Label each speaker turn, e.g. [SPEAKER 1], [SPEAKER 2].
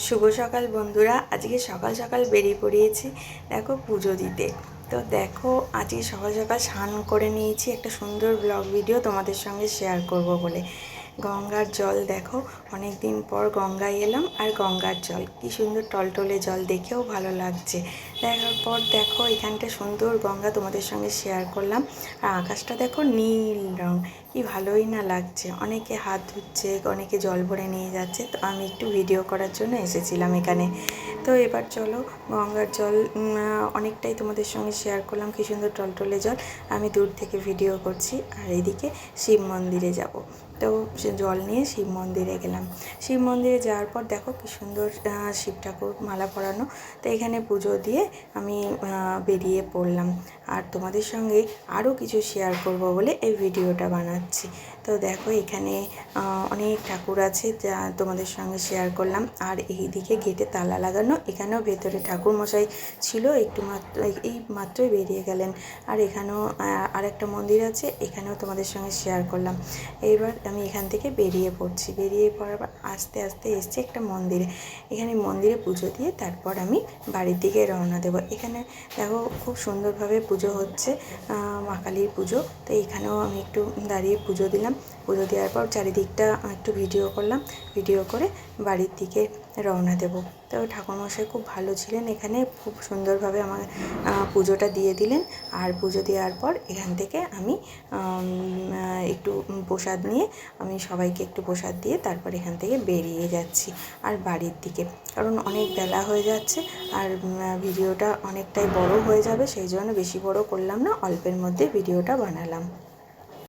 [SPEAKER 1] শুভ সকাল বন্ধুরা। আজকে সকাল সকাল বেরিয়ে পড়িয়েছি দেখো পুজো দিতে। তো দেখো আজকে সকাল সকাল স্নান করে নিয়েছি, একটা সুন্দর ব্লগ ভিডিও তোমাদের সঙ্গে শেয়ার করব বলে। গঙ্গার জল দেখো, অনেক দিন পর গঙ্গায় এলাম, আর গঙ্গার জল কি সুন্দর টলটলে জল, দেখেও ভালো লাগছে। দেখার পর দেখো এখানটা সুন্দর গঙ্গা তোমাদের সঙ্গে শেয়ার করলাম। আর আকাশটা দেখো নীল রং, কি ভালোই না লাগছে। অনেকে হাত ধুচ্ছে, অনেকে জল ভরে নিয়ে যাচ্ছে, তো আমি একটু ভিডিও করার জন্য এসেছিলাম এখানে। তো এবার চলো গঙ্গার জল অনেকটাই তোমাদের সঙ্গে শেয়ার করলাম, কি সুন্দর টলটলে জল। আমি দূর থেকে ভিডিও করছি, আর এইদিকে শিব মন্দিরে যাব। তো সে জল নিয়ে শিব মন্দিরে গেলাম। শিব মন্দিরে যাওয়ার পর দেখো কি সুন্দর শিব ঠাকুর মালা পরানো। তো এখানে পুজো দিয়ে আমি বেরিয়ে পড়লাম, আর তোমাদের সঙ্গে আরও কিছু শেয়ার করব বলে এই ভিডিওটা বানাচ্ছি। তো দেখো এখানে অনেক ঠাকুর আছে, যা তোমাদের সঙ্গে শেয়ার করলাম। আর এই দিকে গেটে তালা লাগানো, এখানেও ভেতরে ঠাকুর মশাই ছিল, একটু মাত্র এই মাত্রই বেরিয়ে গেলেন। আর এখানেও আরেকটা মন্দির আছে, এখানেও তোমাদের সঙ্গে শেয়ার করলাম। এইবার আমি এখান থেকে বেরিয়ে পড়ছি। বেরিয়ে পড়ার পর আস্তে আস্তে এসছি একটা মন্দিরে। এখানে মন্দিরে পুজো দিয়ে তারপর আমি বাড়ির দিকে রওনা দেবো। এখানে দেখো খুব সুন্দরভাবে পুজো হচ্ছে, মা কালীর পুজো। তো এখানেও আমি একটু দাঁড়িয়ে পুজো দিলাম। পুজো দেওয়ার পর চারিদিকটা একটু ভিডিও করলাম, ভিডিও করে বাড়ির দিকে রওনা দেব। তো ঠাকুরমশাই খুব ভালো ছিলেন, এখানে খুব সুন্দরভাবে আমার পুজোটা দিয়ে দিলেন। আর পুজো দেওয়ার পর এখান থেকে আমি একটু প্রসাদ নিয়ে, আমি সবাইকে একটু প্রসাদ দিয়ে তারপর এখান থেকে বেরিয়ে যাচ্ছি আর বাড়ির দিকে, কারণ অনেক বেলা হয়ে যাচ্ছে। আর ভিডিওটা অনেকটাই বড় হয়ে যাবে, সেই জন্য বেশি বড় করলাম না, অল্পের মধ্যে ভিডিওটা বানালাম।